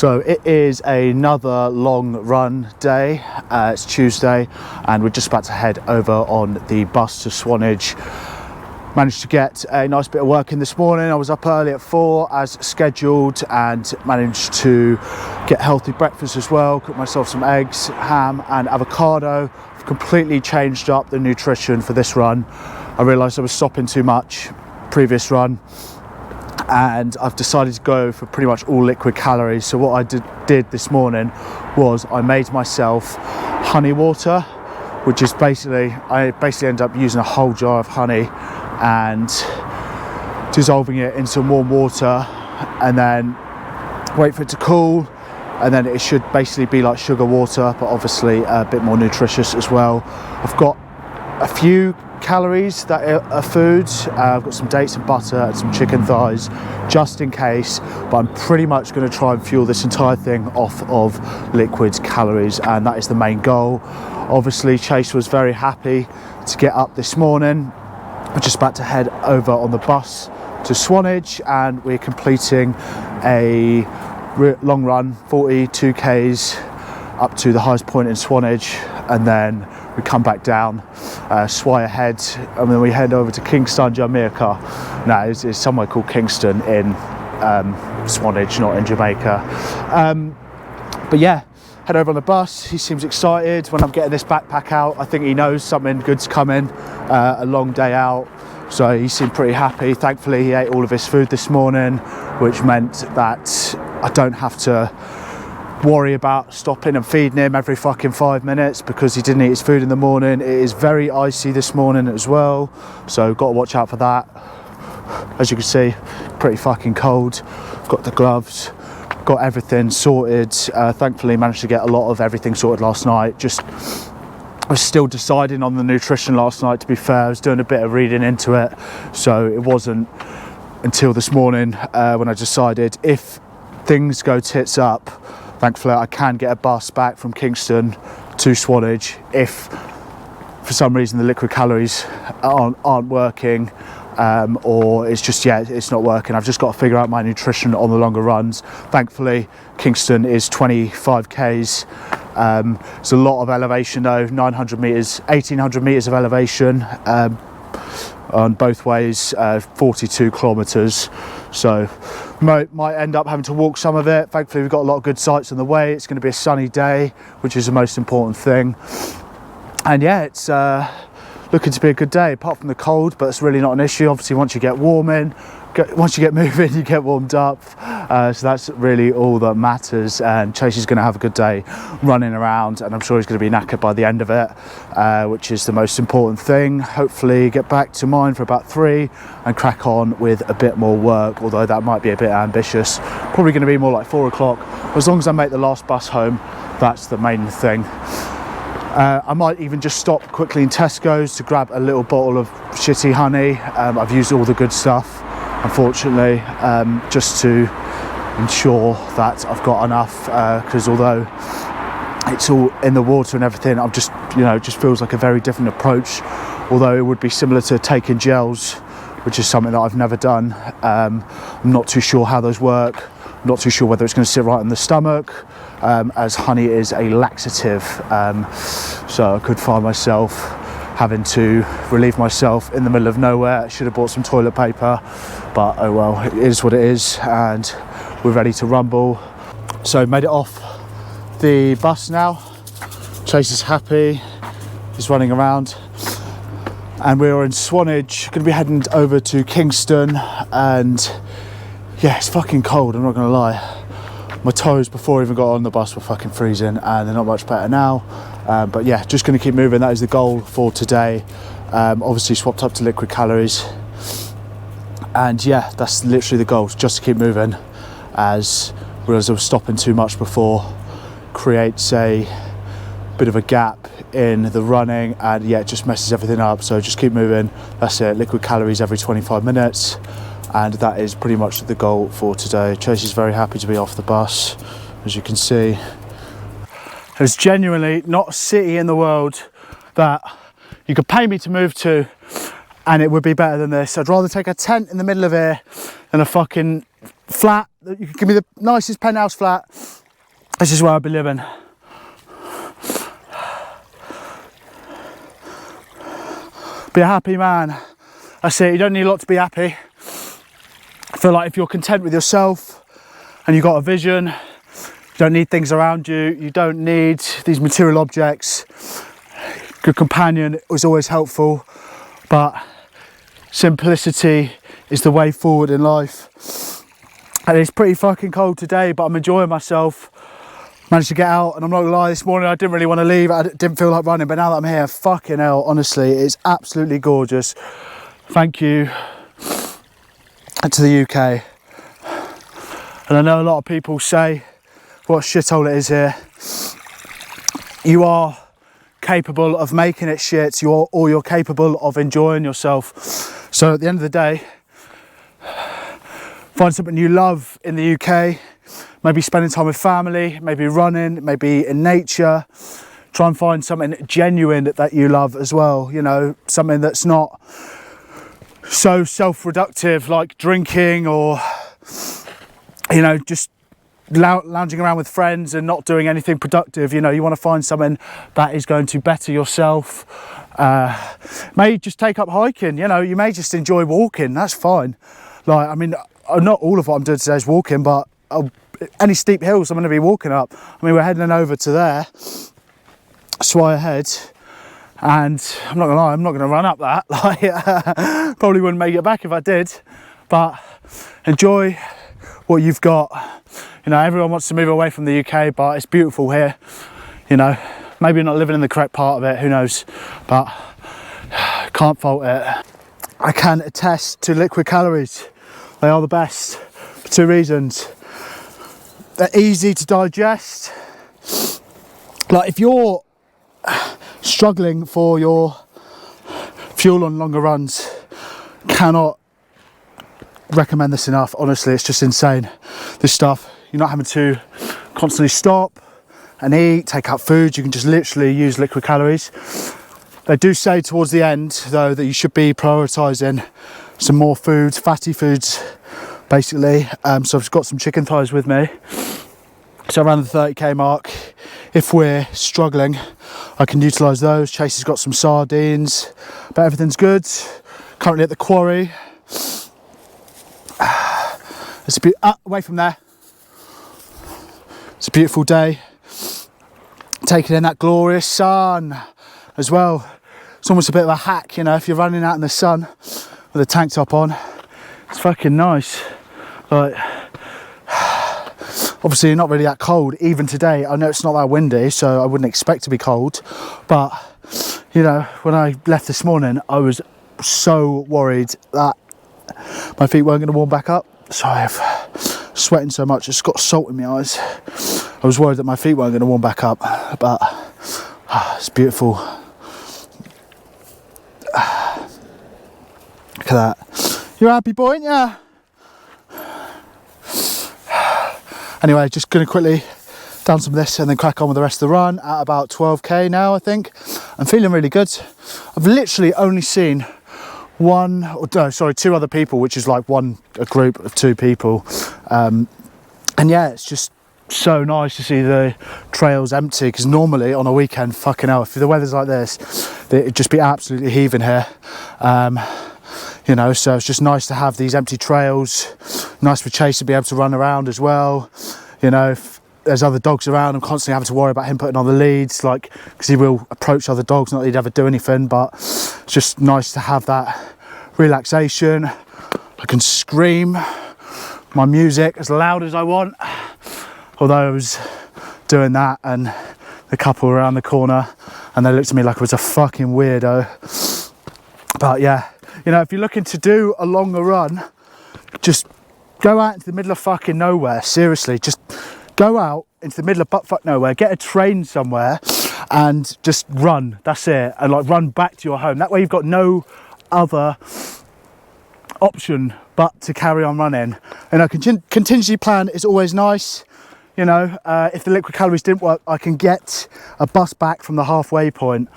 So it is another long run day. It's Tuesday and we're just about to head over on the bus to Swanage. Managed to get a nice bit of work in this morning. I was up early at 4 as scheduled and managed to get healthy breakfast as well. Cooked myself some eggs, ham and avocado. I've completely changed up the nutrition for this run. I realised I was stopping too much previous run, and I've decided to go for pretty much all liquid calories. So what I did this morning was I made myself honey water, which is I basically end up using a whole jar of honey and dissolving it in some warm water and then wait for it to cool, and then it should basically be like sugar water, but obviously a bit more nutritious as well. I've got a few calories that are food. I've got some dates and butter and some chicken thighs just in case, but I'm pretty much going to try and fuel this entire thing off of liquid calories, and that is the main goal. Obviously Chase was very happy to get up this morning. We're just about to head over on the bus to Swanage and we're completing a long run, 42 k's up to the highest point in Swanage, and then we come back down, Swire ahead, and then we head over to Kingston, Jamaica. No, it's somewhere called Kingston in Swanage, not in Jamaica. But yeah, head over on the bus. He seems excited when I'm getting this backpack out. I think he knows something good's coming, a long day out. So he seemed pretty happy. Thankfully, he ate all of his food this morning, which meant that I don't have to worry about stopping and feeding him every fucking 5 minutes because he didn't eat his food in the morning. It is very icy this morning as well, so got to watch out for that. As you can see, pretty fucking cold. Got the gloves, got everything sorted. Thankfully managed to get a lot of everything sorted last night. I was still deciding on the nutrition last night, to be fair. I was doing a bit of reading into it, so it wasn't until this morning when I decided if things go tits up, thankfully I can get a bus back from Kingston to Swanage if for some reason the liquid calories aren't working, or it's just, it's not working. I've just got to figure out my nutrition on the longer runs. Thankfully Kingston is 25 k's. It's a lot of elevation though, 900 meters, 1800 meters of elevation on both ways, 42 kilometers. So might end up having to walk some of it. Thankfully we've got a lot of good sights on the way. It's going to be a sunny day, which is the most important thing. And yeah, it's looking to be a good day apart from the cold, but it's really not an issue. Obviously once you get once you get moving, you get warmed up, so that's really all that matters. And Chase is going to have a good day running around, and I'm sure he's going to be knackered by the end of it, which is the most important thing. Hopefully get back to mine for about 3 and crack on with a bit more work, although that might be a bit ambitious. Probably going to be more like 4 o'clock. As long as I make the last bus home, that's the main thing. I might even just stop quickly in Tesco's to grab a little bottle of shitty honey. I've used all the good stuff, unfortunately, just to ensure that I've got enough, because although it's all in the water and everything, I'm just, it just feels like a very different approach, although it would be similar to taking gels, which is something that I've never done. I'm not too sure how those work. I'm not too sure whether it's going to sit right in the stomach, as honey is a laxative, so I could find myself having to relieve myself in the middle of nowhere. I should have bought some toilet paper, but oh well, it is what it is, and we're ready to rumble. So made it off the bus now. Chase is happy, he's running around, and we're in Swanage, going to be heading over to Kingston. And yeah, it's fucking cold, I'm not gonna lie. My toes before I even got on the bus were fucking freezing, and they're not much better now. But yeah, just going to keep moving. That is the goal for today. Obviously swapped up to liquid calories, and yeah, that's literally the goal, just to keep moving, as realised I was stopping too much before, creates a bit of a gap in the running, and yeah, it just messes everything up. So just keep moving. That's it, liquid calories every 25 minutes. And that is pretty much the goal for today. Chase is very happy to be off the bus, as you can see. There's genuinely not a city in the world that you could pay me to move to and it would be better than this. I'd rather take a tent in the middle of here than a fucking flat, you can give me the nicest penthouse flat, this is where I'll be living. Be a happy man. That's it, you don't need a lot to be happy. I feel like if you're content with yourself and you've got a vision, you don't need things around you, you don't need these material objects. Good companion is always helpful, but simplicity is the way forward in life. And it's pretty fucking cold today, but I'm enjoying myself. Managed to get out, and I'm not gonna lie, this morning I didn't really want to leave. I didn't feel like running, but now that I'm here, fucking hell, honestly, it's absolutely gorgeous. Thank you to the UK. And I know a lot of people say what a shithole it is here. You are capable of making it shit, or you're capable of enjoying yourself. So at the end of the day, find something you love in the UK. Maybe spending time with family, maybe running, maybe in nature. Try and find something genuine that you love as well, you know, something that's not so self-reductive like drinking or, you know, just lounging around with friends and not doing anything productive. You know, you want to find something that is going to better yourself. May just take up hiking, you know, you may just enjoy walking, that's fine. Like, I mean, not all of what I'm doing today is walking, but any steep hills I'm going to be walking up. I mean, we're heading over to there, Swire Head, and I'm not going to lie, I'm not going to run up that. Like, probably wouldn't make it back if I did, but enjoy what you've got. You know, everyone wants to move away from the UK, but it's beautiful here. You know, maybe you're not living in the correct part of it, who knows, but can't fault it. I can attest to liquid calories. They are the best for two reasons. They're easy to digest. Like, if you're struggling for your fuel on longer runs, cannot recommend this enough. Honestly, it's just insane, this stuff. You're not having to constantly stop and eat, take out food. You can just literally use liquid calories. They do say towards the end though that you should be prioritizing some more foods, fatty foods basically. So I've got some chicken thighs with me, so around the 30k mark. If we're struggling, I can utilize those. Chase has got some sardines, but everything's good. Currently at the quarry. It's a bit away from there. It's a beautiful day, taking in that glorious sun as well. It's almost a bit of a hack, you know, if you're running out in the sun with a tank top on. It's fucking nice. Like, obviously not really that cold even today. I know it's not that windy, so I wouldn't expect to be cold, but you know, when I left this morning I was so worried that my feet weren't going to warm back up. Sorry, I'm sweating so much, it's got salt in my eyes. I was worried that my feet weren't going to warm back up, but it's beautiful. Look at that. You're a happy boy, aren't you? Anyway, just going to quickly down some of this and then crack on with the rest of the run at about 12k now, I think. I'm feeling really good. I've literally only seen two other people, which is like a group of two people. And yeah, it's just so nice to see the trails empty, because normally on a weekend, fucking hell, if the weather's like this, it'd just be absolutely heaving here. You know, so it's just nice to have these empty trails. Nice for Chase to be able to run around as well. You know, if there's other dogs around, I'm constantly having to worry about him putting on the leads, like, because he will approach other dogs, not that he'd ever do anything, but it's just nice to have that relaxation. I can scream my music as loud as I want, although I was doing that and the couple were around the corner and they looked at me like I was a fucking weirdo. But yeah, you know, if you're looking to do a longer run, just go out into the middle of fucking nowhere. Seriously, just go out into the middle of buttfuck nowhere, get a train somewhere and just run. That's it. And like run back to your home. That way you've got no other option but to carry on running. And a contingency plan is always nice. You know, if the liquid calories didn't work, I can get a bus back from the halfway point.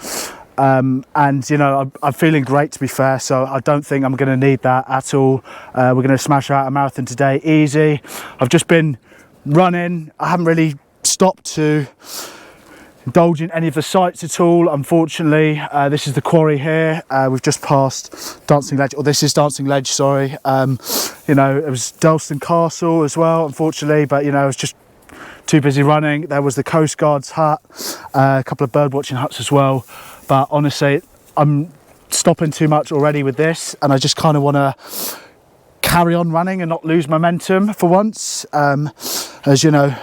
And you know, I'm feeling great, to be fair, so I don't think I'm going to need that at all. We're going to smash out a marathon today, easy. I've just been running. I haven't really stopped to indulge in any of the sights at all, unfortunately. This is the quarry here. We've just passed Dancing Ledge, or this is Dancing Ledge, sorry. You know, it was Dalston Castle as well, unfortunately, but you know, I was just too busy running. There was the Coast Guard's hut, a couple of bird watching huts as well. But honestly, I'm stopping too much already with this, and I just kind of want to carry on running and not lose momentum for once. As you know,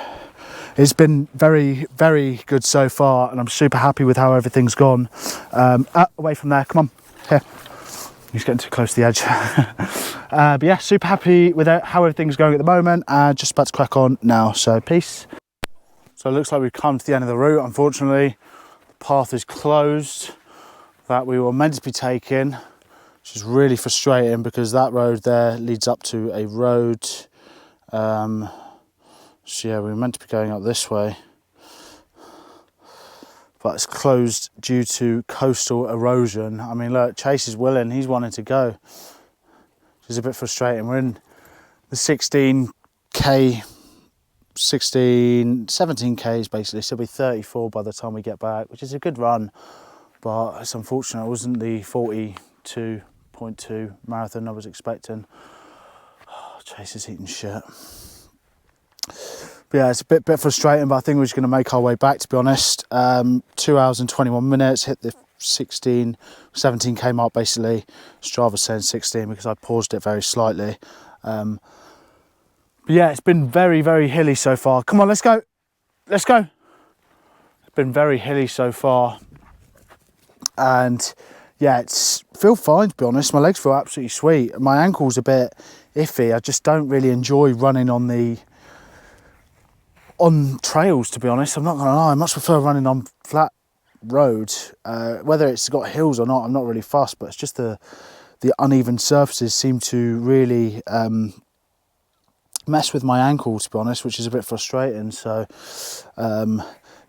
it's been very, very good so far, and I'm super happy with how everything's gone. Away from there, come on, here. He's getting too close to the edge. But yeah, super happy with how everything's going at the moment, and just about to crack on now, so peace. So it looks like we've come to the end of the route. Unfortunately, the path is closed that we were meant to be taking, which is really frustrating because that road there leads up to a road. So yeah, we were meant to be going up this way, but it's closed due to coastal erosion. I mean, look, Chase is willing, he's wanting to go, which is a bit frustrating. We're in the 17Ks basically, so it'll be 34 by the time we get back, which is a good run, but it's unfortunate it wasn't the 42.2 marathon I was expecting. Chase is eating shit. But yeah, it's a bit frustrating, but I think we're just going to make our way back, to be honest. 2 hours and 21 minutes, hit the 17K mark basically. Strava saying 16 because I paused it very slightly. But yeah, it's been very, very hilly so far. Come on, let's go. Let's go. It's been very hilly so far. And yeah, feel fine, to be honest. My legs feel absolutely sweet. My ankle's a bit iffy. I just don't really enjoy running on trails, to be honest. I'm not gonna lie, I much prefer running on flat road. Whether it's got hills or not, I'm not really fussed, but it's just the uneven surfaces seem to really mess with my ankles, to be honest, which is a bit frustrating. So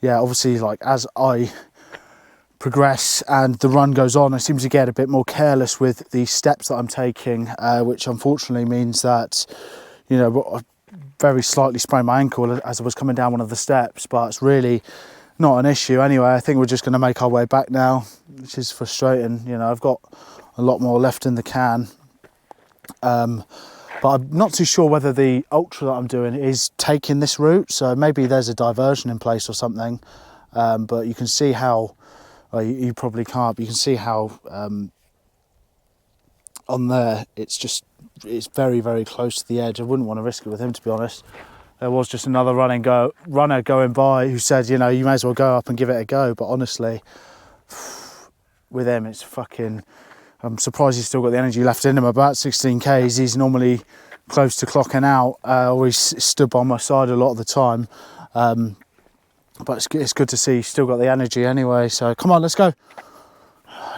yeah, obviously, like, as I progress and the run goes on, I seem to get a bit more careless with the steps that I'm taking, which unfortunately means that, you know, I very slightly sprained my ankle as I was coming down one of the steps, but it's really not an issue anyway. I think we're just going to make our way back now, which is frustrating. You know, I've got a lot more left in the can, but I'm not too sure whether the ultra that I'm doing is taking this route, so maybe there's a diversion in place or something. But you can see how, well, you probably can't, but you can see how on there it's very, very close to the edge. I wouldn't want to risk it with him, to be honest. There was just another runner going by who said, you know, you may as well go up and give it a go, but honestly, with him, it's fucking, I'm surprised he's still got the energy left in him. About 16Ks, he's normally close to clocking out, or he's stood by my side a lot of the time. But it's good to see he's still got the energy anyway. So come on, let's go.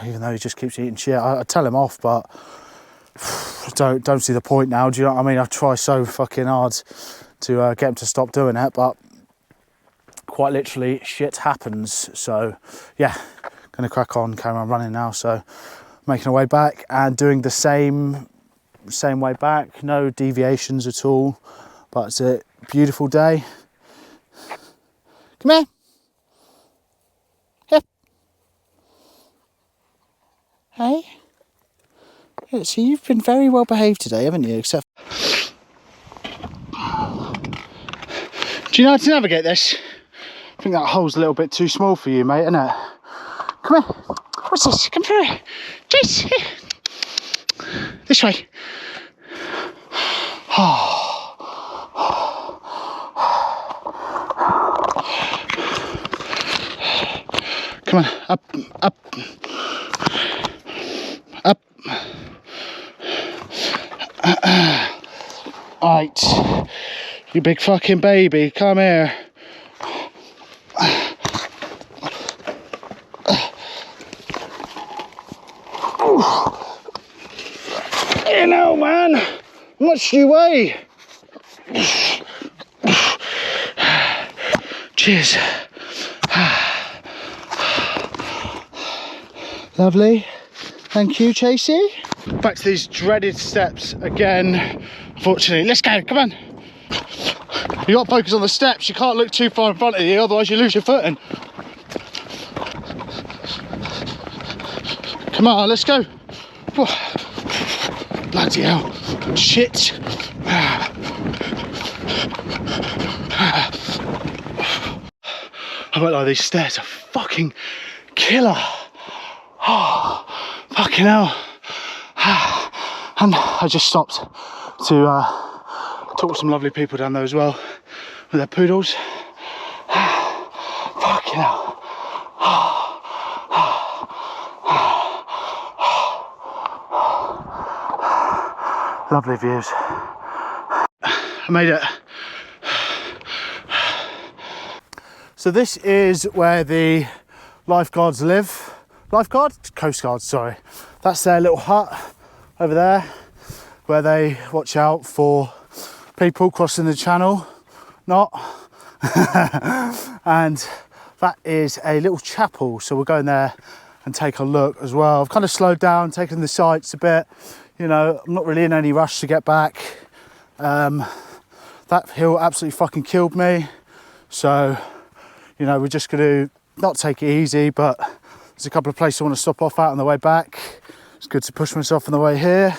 Even though he just keeps eating shit, I tell him off, but don't see the point now. Do you know what I mean? I try so fucking hard to get him to stop doing it, but quite literally shit happens. So yeah, gonna crack on, carry on running now. So making our way back and doing the same way back, no deviations at all, but it's a beautiful day. Come here. Here. Hey. Yeah, so you've been very well behaved today, haven't you? Except, do you know how to navigate this? I think that hole's a little bit too small for you, mate, isn't it? Come here. What's this? Come here. Jace, here. This way. Come on, up, up, up. Right, you big fucking baby, come here. You know, man, how much do you weigh? Cheers. Lovely. Thank you, Chasey. Back to these dreaded steps again. Unfortunately, let's go, come on. You got to focus on the steps. You can't look too far in front of you, otherwise you lose your footing. Come on, let's go. Bloody hell. Shit. I won't lie, these stairs are fucking killer. Oh, fucking hell. And I just stopped to talk with some lovely people down there as well with their poodles. Fucking hell. Lovely views. I made it. So this is where the lifeguards live. Lifeguard? Coast Guard, sorry. That's their little hut over there where they watch out for people crossing the channel. Not. And that is a little chapel. So we're going there and take a look as well. I've kind of slowed down, taken the sights a bit. You know, I'm not really in any rush to get back. That hill absolutely fucking killed me. So, you know, we're just going to not take it easy, but there's a couple of places I want to stop off at on the way back. It's good to push myself on the way here.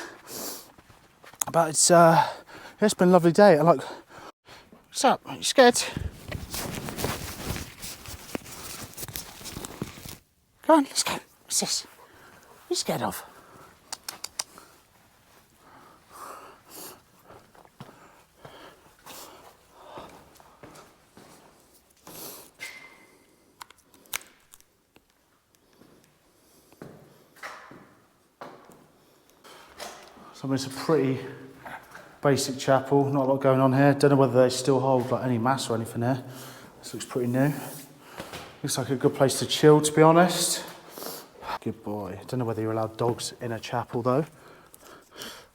But it's been a lovely day. I like, what's up? Are you scared? Come on, let's go. What's this? What are you scared of? So it's a pretty basic chapel, not a lot going on here. Don't know whether they still hold like any mass or anything here. This looks pretty new. Looks like a good place to chill, to be honest. Good boy. Don't know whether you're allowed dogs in a chapel though.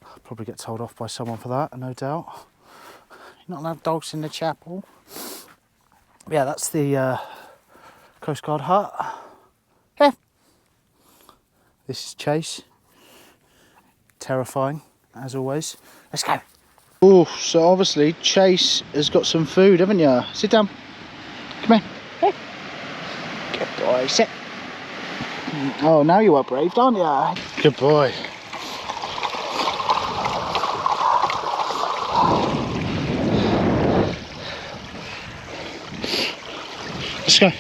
I'll probably get told off by someone for that, no doubt. You're not allowed dogs in the chapel. Yeah, that's the Coast Guard hut. Yeah. This is Chase. Terrifying, as always. Let's go. Oh, so obviously Chase has got some food, haven't you? Sit down. Come here. Hey. Good boy. Sit. Oh, now you are brave, aren't you? Good boy. Let's go.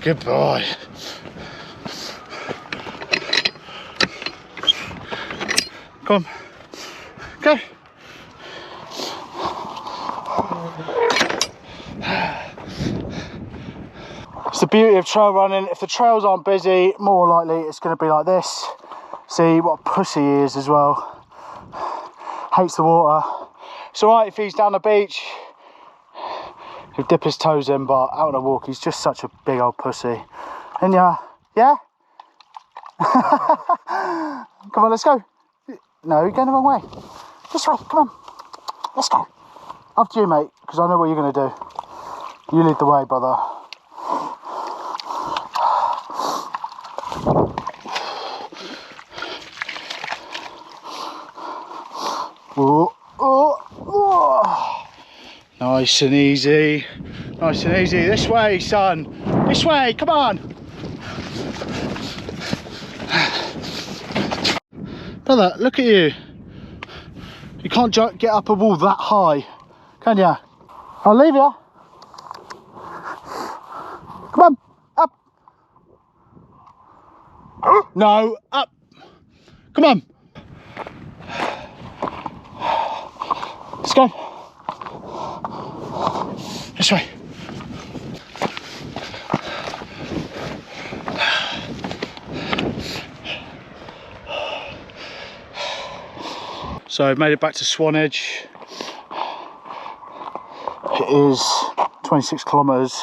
Good boy. Come on. Go. It's the beauty of trail running. If the trails aren't busy, more likely it's going to be like this. See what a pussy he is as well. Hates the water. It's alright if he's down the beach. He'll dip his toes in, but out on a walk, he's just such a big old pussy. And yeah? Come on, let's go. No, you're going the wrong way. This way, come on. Let's go. After you, mate, because I know what you're going to do. You lead the way, brother. Oh, oh, oh. Nice and easy. Nice and easy. This way, son. This way, come on. Brother, look at you. You can't get up a wall that high, can ya? I'll leave ya. Come on, up. No, up. Come on. Let's go. This way. So I've made it back to Swanage. It is 26 kilometres,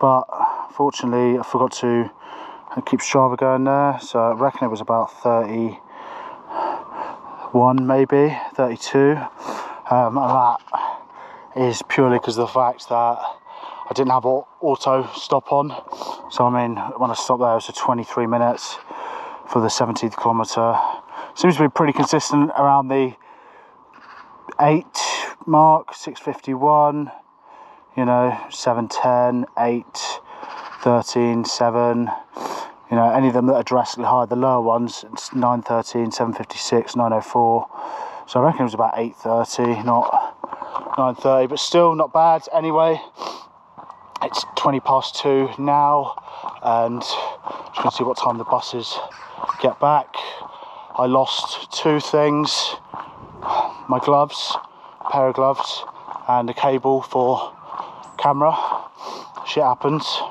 but fortunately I forgot to keep Strava going there, so I reckon it was about 31 maybe, 32. And that is purely because of the fact that I didn't have auto stop on. So I mean, when I stopped there, it was for 23 minutes for the 17th kilometre. Seems to be pretty consistent around the 8 mark, 6:51, you know, 7:10, 8, 13, 7, you know, any of them that are drastically higher, the lower ones, it's 9:13, 7:56, 9:04. So I reckon it was about 8:30, not 9:30, but still not bad. Anyway, it's 20 past 2 now, and just gonna see what time the buses get back. I lost 2 things: my gloves, a pair of gloves, and a cable for camera. Shit happens.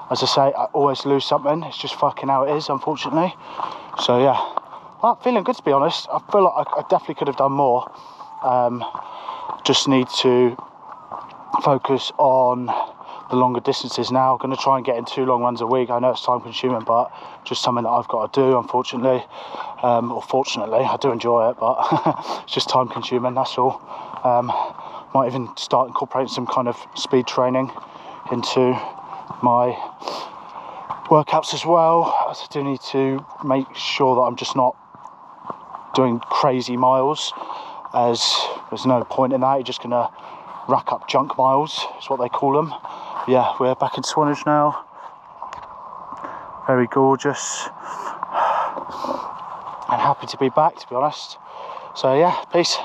As I say, I always lose something. It's just fucking how it is, unfortunately. So yeah, I'm feeling good, to be honest. I feel like I definitely could have done more. Just need to focus on the longer distances now. I'm going to try and get in 2 long runs a week. I know it's time consuming, but just something that I've got to do, unfortunately. Or fortunately, I do enjoy it, but it's just time consuming, that's all. Might even start incorporating some kind of speed training into my workouts as well, as I do need to make sure that I'm just not doing crazy miles, as there's no point in that. You're just going to rack up junk miles, is what they call them. Yeah, we're back in Swanage now. Very gorgeous. And happy to be back, to be honest. So yeah, peace.